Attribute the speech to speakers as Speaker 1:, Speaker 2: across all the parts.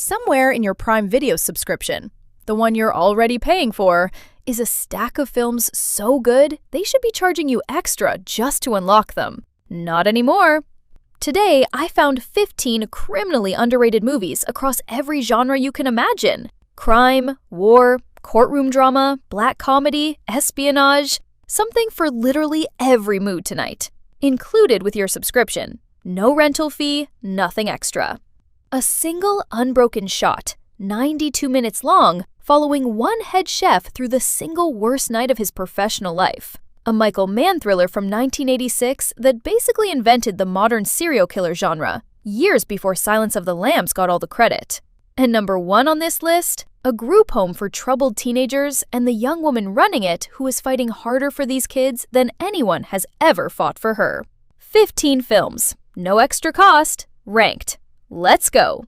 Speaker 1: Somewhere in your Prime Video subscription, the one you're already paying for, is a stack of films so good they should be charging you extra just to unlock them. Not anymore. Today, I found 15 criminally underrated movies across every genre you can imagine. Crime, war, courtroom drama, black comedy, espionage, something for literally every mood tonight. Included with your subscription. No rental fee, nothing extra. A single unbroken shot, 92 minutes long, following one head chef through the single worst night of his professional life. A Michael Mann thriller from 1986 that basically invented the modern serial killer genre, years before Silence of the Lambs got all the credit. And number 1 on this list, a group home for troubled teenagers and the young woman running it who is fighting harder for these kids than anyone has ever fought for her. 15 films, no extra cost, ranked. Let's go.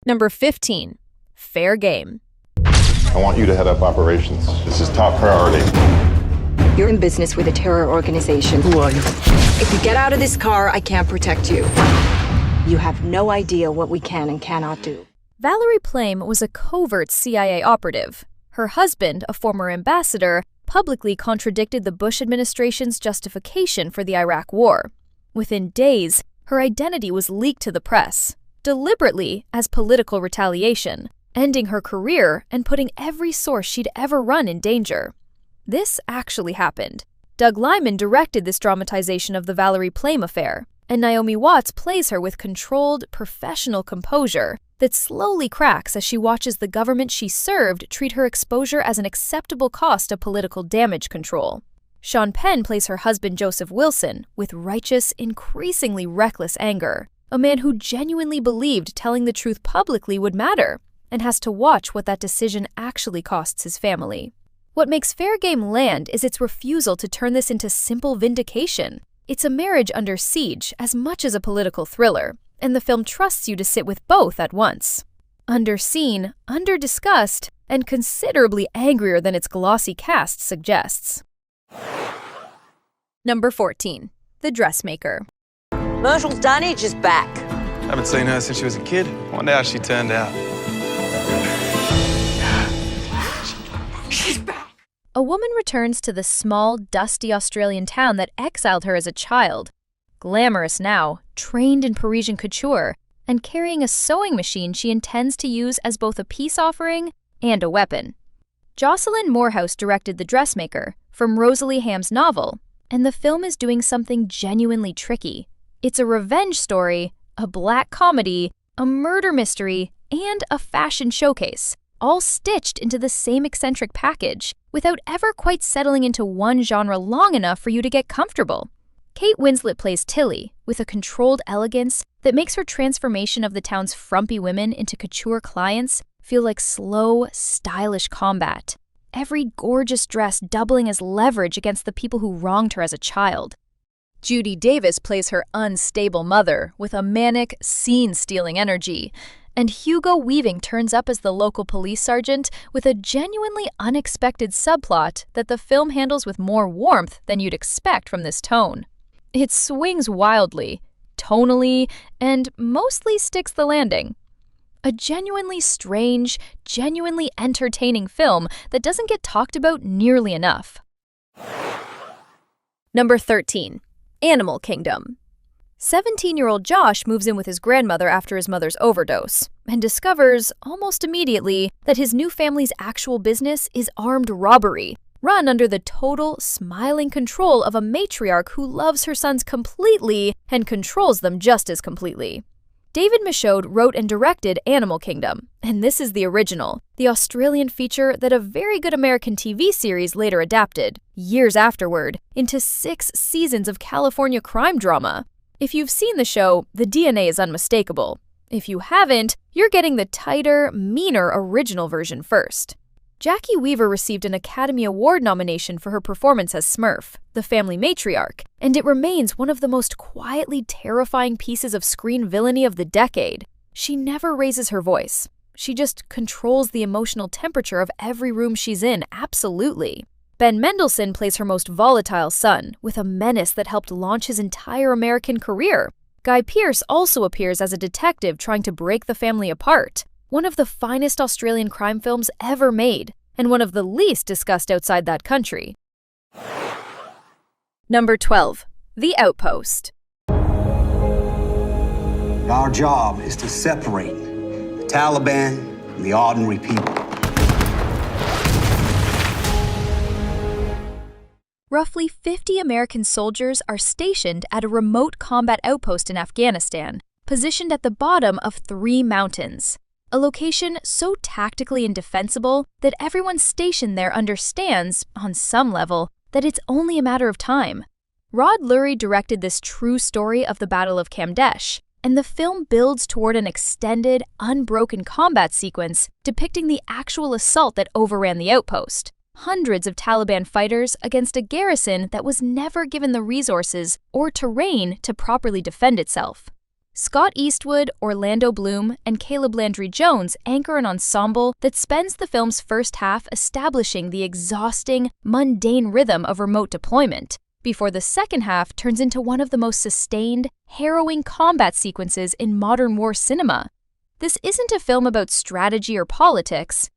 Speaker 1: Number 15, Fair Game.
Speaker 2: I want you to head up operations. This is top priority.
Speaker 3: You're in business with a terror organization.
Speaker 4: Who are you?
Speaker 3: If you get out of this car, I can't protect you. You have no idea what we can and cannot do.
Speaker 1: Valerie Plame was a covert CIA operative. Her husband, a former ambassador, publicly contradicted the Bush administration's justification for the Iraq War. Within days, her identity was leaked to the press, deliberately as political retaliation, ending her career and putting every source she'd ever run in danger. This actually happened. Doug Liman directed this dramatization of the Valerie Plame affair, and Naomi Watts plays her with controlled, professional composure that slowly cracks as she watches the government she served treat her exposure as an acceptable cost of political damage control. Sean Penn plays her husband Joseph Wilson with righteous, increasingly reckless anger, a man who genuinely believed telling the truth publicly would matter, and has to watch what that decision actually costs his family. What makes Fair Game land is its refusal to turn this into simple vindication. It's a marriage under siege as much as a political thriller, and the film trusts you to sit with both at once. Underseen, under-discussed, and considerably angrier than its glossy cast suggests. Number 14, The Dressmaker.
Speaker 5: Myrtle's Dunnage is back.
Speaker 4: Haven't seen her since she was a kid. Wonder how she turned out.
Speaker 5: She's back.
Speaker 1: A woman returns to the small, dusty Australian town that exiled her as a child. Glamorous now, trained in Parisian couture, and carrying a sewing machine she intends to use as both a peace offering and a weapon. Jocelyn Moorhouse directed The Dressmaker, from Rosalie Ham's novel, and the film is doing something genuinely tricky. It's a revenge story, a black comedy, a murder mystery, and a fashion showcase, all stitched into the same eccentric package, without ever quite settling into one genre long enough for you to get comfortable. Kate Winslet plays Tilly, with a controlled elegance that makes her transformation of the town's frumpy women into couture clients feel like slow, stylish combat. Every gorgeous dress doubling as leverage against the people who wronged her as a child. Judy Davis plays her unstable mother, with a manic, scene-stealing energy, and Hugo Weaving turns up as the local police sergeant with a genuinely unexpected subplot that the film handles with more warmth than you'd expect from this tone. It swings wildly, tonally, and mostly sticks the landing. A genuinely strange, genuinely entertaining film that doesn't get talked about nearly enough. Number 13, Animal Kingdom. 17-year-old Josh moves in with his grandmother after his mother's overdose and discovers, almost immediately, that his new family's actual business is armed robbery, run under the total, smiling control of a matriarch who loves her sons completely and controls them just as completely. David Michaud wrote and directed Animal Kingdom, and this is the original, the Australian feature that a very good American TV series later adapted, years afterward, into 6 seasons of California crime drama. If you've seen the show, the DNA is unmistakable. If you haven't, you're getting the tighter, meaner original version first. Jacki Weaver received an Academy Award nomination for her performance as Smurf, the family matriarch, and it remains one of the most quietly terrifying pieces of screen villainy of the decade. She never raises her voice. She just controls the emotional temperature of every room she's in, absolutely. Ben Mendelsohn plays her most volatile son, with a menace that helped launch his entire American career. Guy Pearce also appears as a detective trying to break the family apart, one of the finest Australian crime films ever made, and one of the least discussed outside that country. Number 12. The Outpost.
Speaker 6: Our job is to separate the Taliban from the ordinary people.
Speaker 1: Roughly 50 American soldiers are stationed at a remote combat outpost in Afghanistan, positioned at the bottom of 3 mountains, a location so tactically indefensible that everyone stationed there understands, on some level, that it's only a matter of time. Rod Lurie directed this true story of the Battle of Kamdesh, and the film builds toward an extended, unbroken combat sequence depicting the actual assault that overran the outpost. Hundreds of Taliban fighters against a garrison that was never given the resources or terrain to properly defend itself. Scott Eastwood, Orlando Bloom, and Caleb Landry Jones anchor an ensemble that spends the film's first half establishing the exhausting, mundane rhythm of remote deployment, before the second half turns into one of the most sustained, harrowing combat sequences in modern war cinema. This isn't a film about strategy or politics.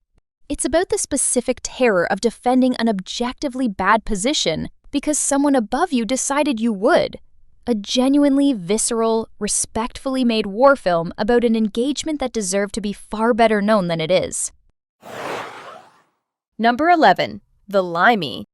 Speaker 1: It's about the specific terror of defending an objectively bad position because someone above you decided you would. A genuinely visceral, respectfully made war film about an engagement that deserved to be far better known than it is. Number 11. The Limey.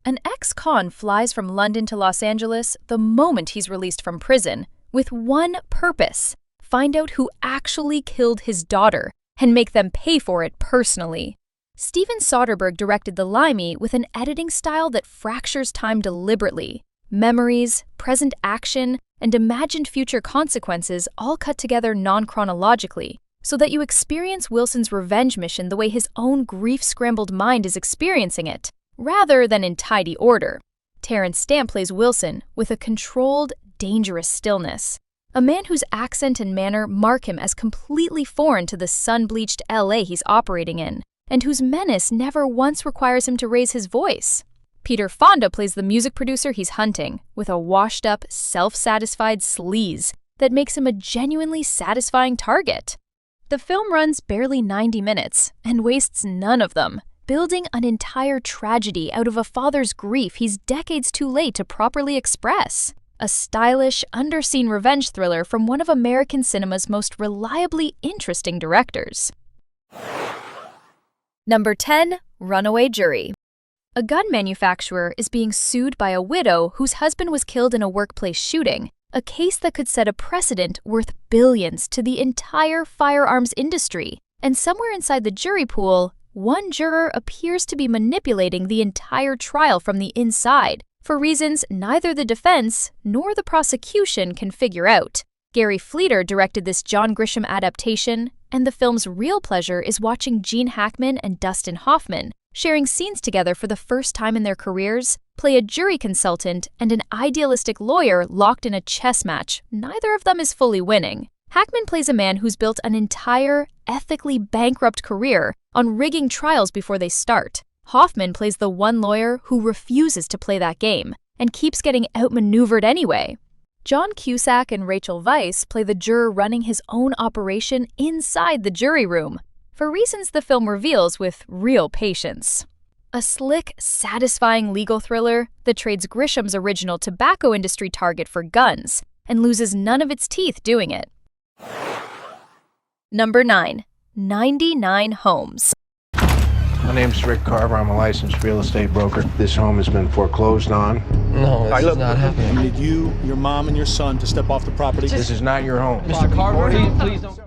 Speaker 1: An ex-con flies from London to Los Angeles the moment he's released from prison, with one purpose: find out who actually killed his daughter and make them pay for it personally. Steven Soderbergh directed The Limey with an editing style that fractures time deliberately. Memories, present action, and imagined future consequences all cut together non-chronologically, so that you experience Wilson's revenge mission the way his own grief-scrambled mind is experiencing it, rather than in tidy order. Terence Stamp plays Wilson with a controlled, dangerous stillness, a man whose accent and manner mark him as completely foreign to the sun-bleached LA he's operating in, and whose menace never once requires him to raise his voice. Peter Fonda plays the music producer he's hunting, with a washed-up, self-satisfied sleaze that makes him a genuinely satisfying target. The film runs barely 90 minutes and wastes none of them, building an entire tragedy out of a father's grief he's decades too late to properly express. A stylish, underseen revenge thriller from one of American cinema's most reliably interesting directors. Number 10. Runaway Jury. A gun manufacturer is being sued by a widow whose husband was killed in a workplace shooting, a case that could set a precedent worth billions to the entire firearms industry. And somewhere inside the jury pool, one juror appears to be manipulating the entire trial from the inside, for reasons neither the defense nor the prosecution can figure out. Gary Fleeter directed this John Grisham adaptation, and the film's real pleasure is watching Gene Hackman and Dustin Hoffman, sharing scenes together for the first time in their careers, play a jury consultant and an idealistic lawyer locked in a chess match. Neither of them is fully winning. Hackman plays a man who's built an entire, ethically bankrupt career on rigging trials before they start. Hoffman plays the one lawyer who refuses to play that game and keeps getting outmaneuvered anyway. John Cusack and Rachel Weisz play the juror running his own operation inside the jury room, for reasons the film reveals with real patience. A slick, satisfying legal thriller that trades Grisham's original tobacco industry target for guns and loses none of its teeth doing it. Number 9. 99 Homes.
Speaker 7: My name's Rick Carver. I'm a licensed real estate broker. This home has been foreclosed on.
Speaker 8: No, this is not happening.
Speaker 9: I need you, your mom, and your son to step off the property.
Speaker 7: This is not your home.
Speaker 8: Mr. Carver, please don't.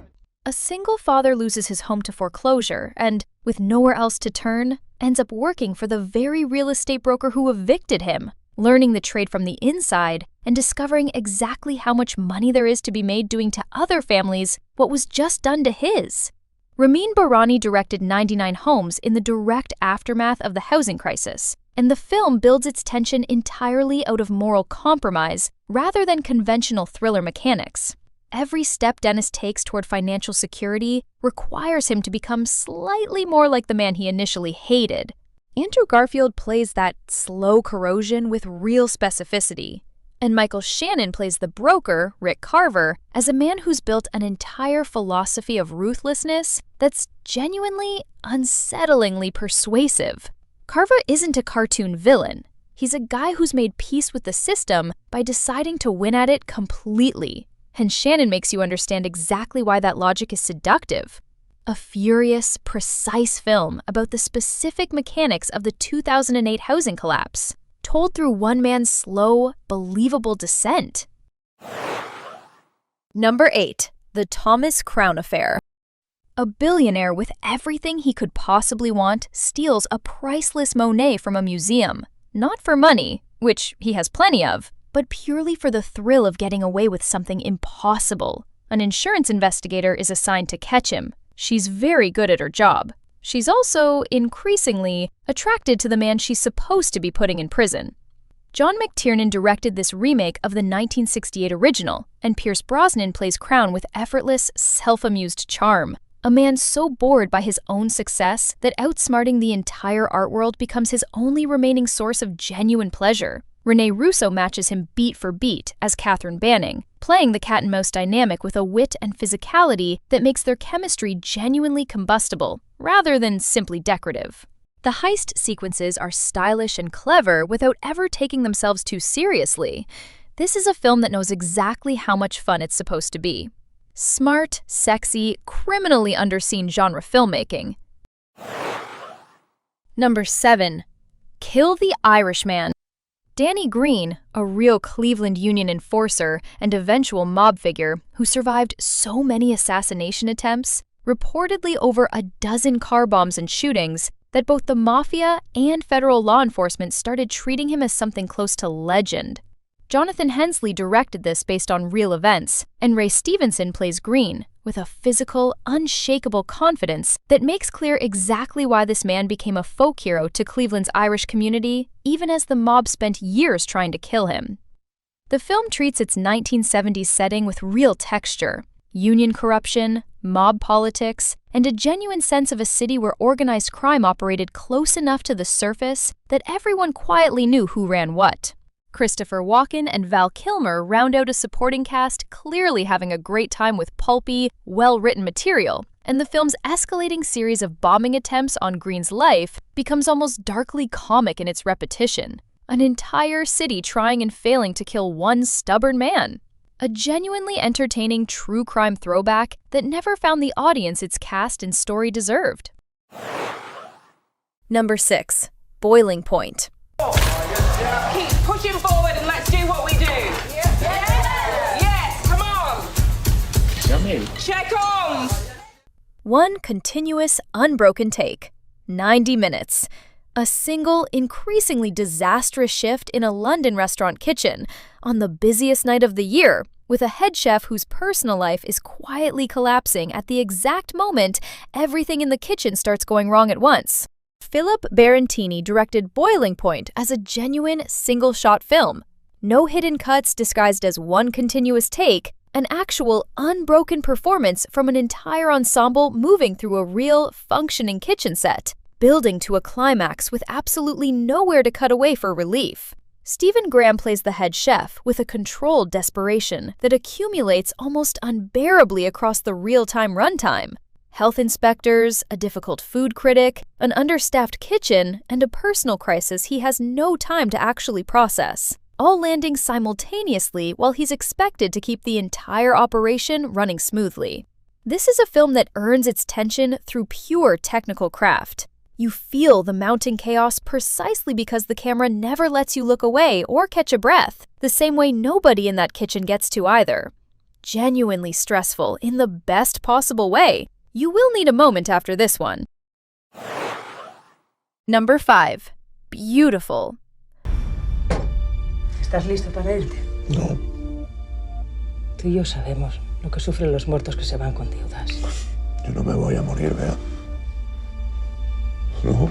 Speaker 1: A single father loses his home to foreclosure and, with nowhere else to turn, ends up working for the very real estate broker who evicted him, learning the trade from the inside and discovering exactly how much money there is to be made doing to other families what was just done to his. Ramin Bahrani directed 99 Homes in the direct aftermath of the housing crisis, and the film builds its tension entirely out of moral compromise rather than conventional thriller mechanics. Every step Dennis takes toward financial security requires him to become slightly more like the man he initially hated. Andrew Garfield plays that slow corrosion with real specificity. And Michael Shannon plays the broker, Rick Carver, as a man who's built an entire philosophy of ruthlessness that's genuinely, unsettlingly persuasive. Carver isn't a cartoon villain. He's a guy who's made peace with the system by deciding to win at it completely. And Shannon makes you understand exactly why that logic is seductive. A furious, precise film about the specific mechanics of the 2008 housing collapse, told through one man's slow, believable descent. Number 8. The Thomas Crown Affair. A billionaire with everything he could possibly want steals a priceless Monet from a museum. Not for money, which he has plenty of, but purely for the thrill of getting away with something impossible. An insurance investigator is assigned to catch him. She's very good at her job. She's also, increasingly, attracted to the man she's supposed to be putting in prison. John McTiernan directed this remake of the 1968 original, and Pierce Brosnan plays Crown with effortless, self-amused charm. A man so bored by his own success that outsmarting the entire art world becomes his only remaining source of genuine pleasure. Rene Russo matches him beat for beat as Catherine Banning, playing the cat-and-mouse dynamic with a wit and physicality that makes their chemistry genuinely combustible, rather than simply decorative. The heist sequences are stylish and clever without ever taking themselves too seriously. This is a film that knows exactly how much fun it's supposed to be. Smart, sexy, criminally underseen genre filmmaking. Number 7. Kill the Irishman. Danny Greene, a real Cleveland Union enforcer and eventual mob figure who survived so many assassination attempts, reportedly over a dozen car bombs and shootings, that both the mafia and federal law enforcement started treating him as something close to legend. Jonathan Hensley directed this based on real events, and Ray Stevenson plays Greene, with a physical, unshakable confidence that makes clear exactly why this man became a folk hero to Cleveland's Irish community, even as the mob spent years trying to kill him. The film treats its 1970s setting with real texture, union corruption, mob politics, and a genuine sense of a city where organized crime operated close enough to the surface that everyone quietly knew who ran what. Christopher Walken and Val Kilmer round out a supporting cast clearly having a great time with pulpy, well-written material, and the film's escalating series of bombing attempts on Greene's life becomes almost darkly comic in its repetition. An entire city trying and failing to kill one stubborn man. A genuinely entertaining true crime throwback that never found the audience its cast and story deserved. Number 6. Boiling Point.
Speaker 10: Keep pushing forward and let's do what we do. Yes, yes, come on. Check on.
Speaker 1: One continuous, unbroken take. 90 minutes. A single, increasingly disastrous shift in a London restaurant kitchen on the busiest night of the year, with a head chef whose personal life is quietly collapsing at the exact moment everything in the kitchen starts going wrong at once. Philip Barantini directed Boiling Point as a genuine single-shot film. No hidden cuts disguised as one continuous take, an actual unbroken performance from an entire ensemble moving through a real, functioning kitchen set, building to a climax with absolutely nowhere to cut away for relief. Stephen Graham plays the head chef with a controlled desperation that accumulates almost unbearably across the real-time runtime. Health inspectors, a difficult food critic, an understaffed kitchen, and a personal crisis he has no time to actually process, all landing simultaneously while he's expected to keep the entire operation running smoothly. This is a film that earns its tension through pure technical craft. You feel the mounting chaos precisely because the camera never lets you look away or catch a breath, the same way nobody in that kitchen gets to either. Genuinely stressful in the best possible way. You will need a moment after this one. Number 5. Beautiful.
Speaker 11: ¿Estás listo para irte?
Speaker 2: No.
Speaker 11: Tú y yo sabemos lo que sufren los muertos que se van con deudas.
Speaker 2: Yo no me voy a morir, Bea. No.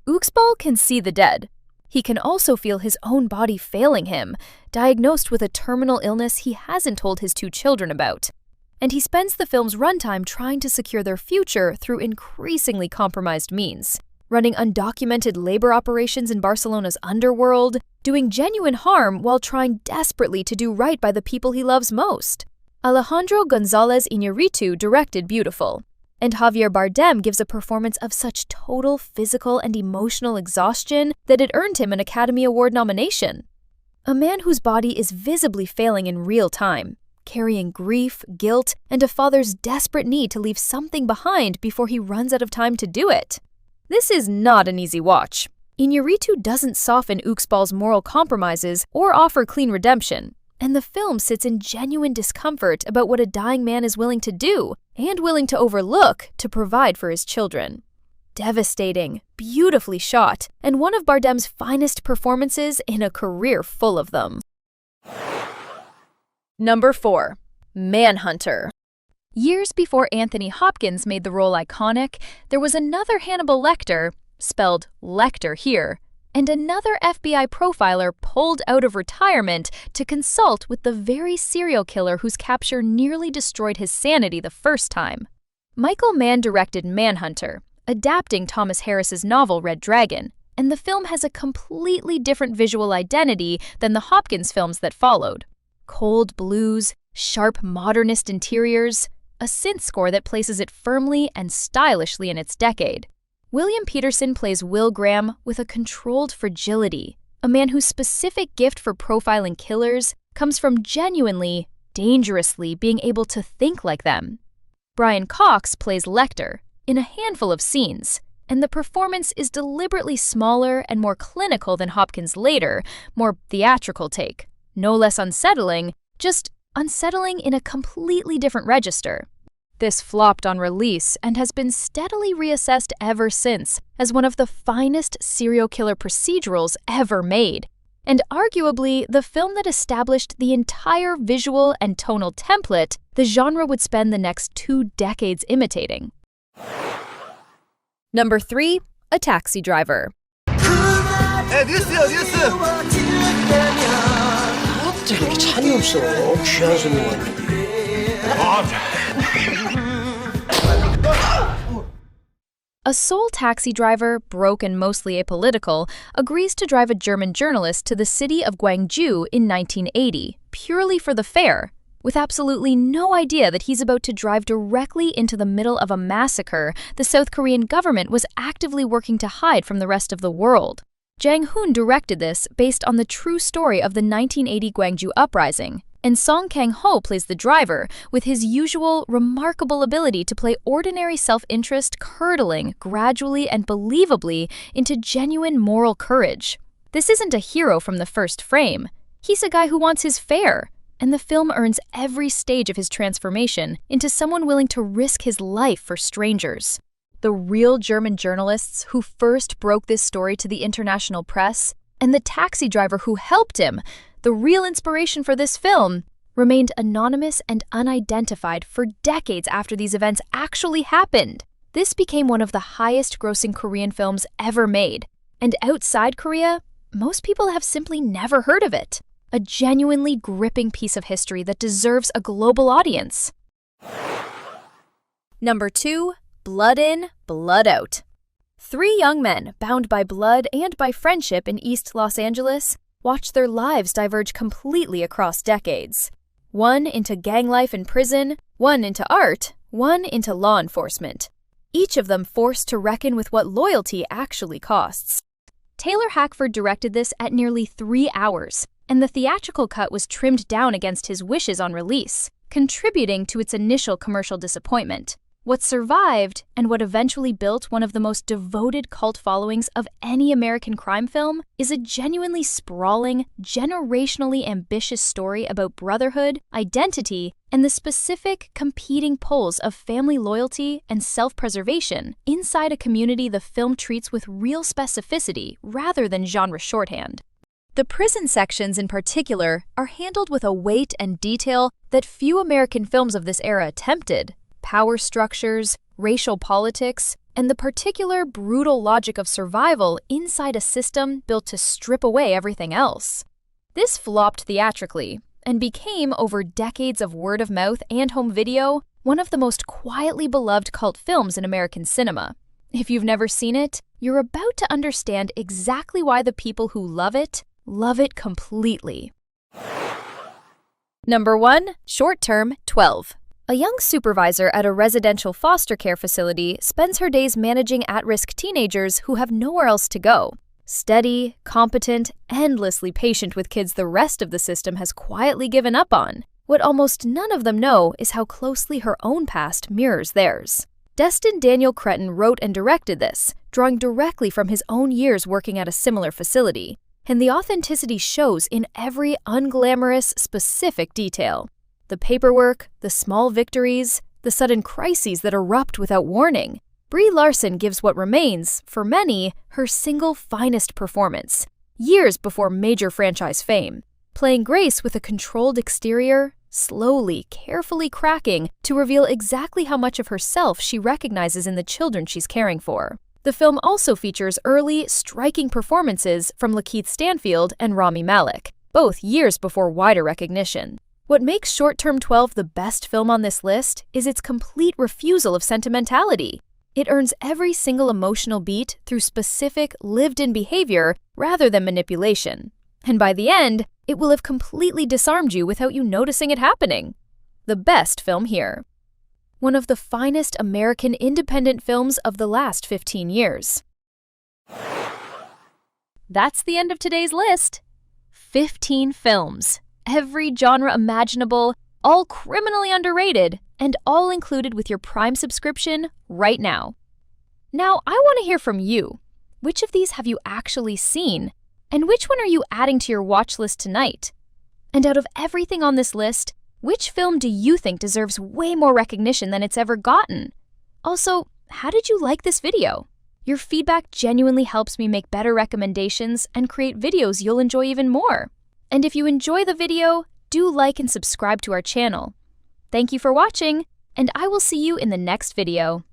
Speaker 1: Uxbal can see the dead. He can also feel his own body failing him, diagnosed with a terminal illness he hasn't told his 2 children about. And he spends the film's runtime trying to secure their future through increasingly compromised means. running undocumented labor operations in Barcelona's underworld, doing genuine harm while trying desperately to do right by the people he loves most. Alejandro González Iñárritu directed Beautiful, and Javier Bardem gives a performance of such total physical and emotional exhaustion that it earned him an Academy Award nomination. A man whose body is visibly failing in real time, carrying grief, guilt, and a father's desperate need to leave something behind before he runs out of time to do it. This is not an easy watch. Iñárritu doesn't soften Uxbal's moral compromises or offer clean redemption, and the film sits in genuine discomfort about what a dying man is willing to do and willing to overlook to provide for his children. Devastating, beautifully shot, and one of Bardem's finest performances in a career full of them. Number 4. Manhunter. Years before Anthony Hopkins made the role iconic, there was another Hannibal Lecktor, spelled Lecter here, and another FBI profiler pulled out of retirement to consult with the very serial killer whose capture nearly destroyed his sanity the first time. Michael Mann directed Manhunter, adapting Thomas Harris's novel Red Dragon, and the film has a completely different visual identity than the Hopkins films that followed. Cold blues, sharp modernist interiors, a synth score that places it firmly and stylishly in its decade. William Peterson plays Will Graham with a controlled fragility, a man whose specific gift for profiling killers comes from genuinely, dangerously being able to think like them. Brian Cox plays Lecter in a handful of scenes, and the performance is deliberately smaller and more clinical than Hopkins' later, more theatrical take. No less unsettling, just unsettling in a completely different register. This flopped on release and has been steadily reassessed ever since as one of the finest serial killer procedurals ever made, and arguably the film that established the entire visual and tonal template the genre would spend the next 2 decades imitating. Number 3. A Taxi Driver.
Speaker 8: 이렇게 찬이 없어. 귀한 손님
Speaker 1: A Seoul taxi driver, broke and mostly apolitical, agrees to drive a German journalist to the city of Gwangju in 1980, purely for the fare, with absolutely no idea that he's about to drive directly into the middle of a massacre the South Korean government was actively working to hide from the rest of the world. Jang Hoon directed this based on the true story of the 1980 Gwangju Uprising, and Song Kang-ho plays the driver with his usual remarkable ability to play ordinary self-interest curdling gradually and believably into genuine moral courage. This isn't a hero from the first frame. He's a guy who wants his fare, and the film earns every stage of his transformation into someone willing to risk his life for strangers. The real German journalists who first broke this story to the international press, and the taxi driver who helped him, the real inspiration for this film, remained anonymous and unidentified for decades after these events actually happened. This became one of the highest-grossing Korean films ever made, and outside Korea, most people have simply never heard of it. A genuinely gripping piece of history that deserves a global audience. Number 2. Blood In, Blood Out. 3 young men, bound by blood and by friendship in East Los Angeles, watch their lives diverge completely across decades. One into gang life in prison, one into art, one into law enforcement. Each of them forced to reckon with what loyalty actually costs. Taylor Hackford directed this at nearly 3 hours, and the theatrical cut was trimmed down against his wishes on release, contributing to its initial commercial disappointment. What survived, and what eventually built one of the most devoted cult followings of any American crime film, is a genuinely sprawling, generationally ambitious story about brotherhood, identity, and the specific, competing poles of family loyalty and self-preservation inside a community the film treats with real specificity rather than genre shorthand. The prison sections in particular are handled with a weight and detail that few American films of this era attempted. Power structures, racial politics, and the particular brutal logic of survival inside a system built to strip away everything else. This flopped theatrically and became, over decades of word-of-mouth and home video, one of the most quietly beloved cult films in American cinema. If you've never seen it, you're about to understand exactly why the people who love it completely. Number 1. Short Term 12. A young supervisor at a residential foster care facility spends her days managing at-risk teenagers who have nowhere else to go. Steady, competent, endlessly patient with kids the rest of the system has quietly given up on. What almost none of them know is how closely her own past mirrors theirs. Destin Daniel Cretton wrote and directed this, drawing directly from his own years working at a similar facility, and the authenticity shows in every unglamorous, specific detail. The paperwork, the small victories, the sudden crises that erupt without warning. Brie Larson gives what remains, for many, her single finest performance, years before major franchise fame, playing Grace with a controlled exterior, slowly, carefully cracking to reveal exactly how much of herself she recognizes in the children she's caring for. The film also features early, striking performances from Lakeith Stanfield and Rami Malek, both years before wider recognition. What makes Short Term 12 the best film on this list is its complete refusal of sentimentality. It earns every single emotional beat through specific, lived-in behavior rather than manipulation. And by the end, it will have completely disarmed you without you noticing it happening. The best film here. One of the finest American independent films of the last 15 years. That's the end of today's list. 15 films, every genre imaginable, all criminally underrated, and all included with your Prime subscription right now. Now, I want to hear from you. Which of these have you actually seen? And which one are you adding to your watch list tonight? And out of everything on this list, which film do you think deserves way more recognition than it's ever gotten? Also, how did you like this video? Your feedback genuinely helps me make better recommendations and create videos you'll enjoy even more. And if you enjoy the video, do like and subscribe to our channel. Thank you for watching, and I will see you in the next video.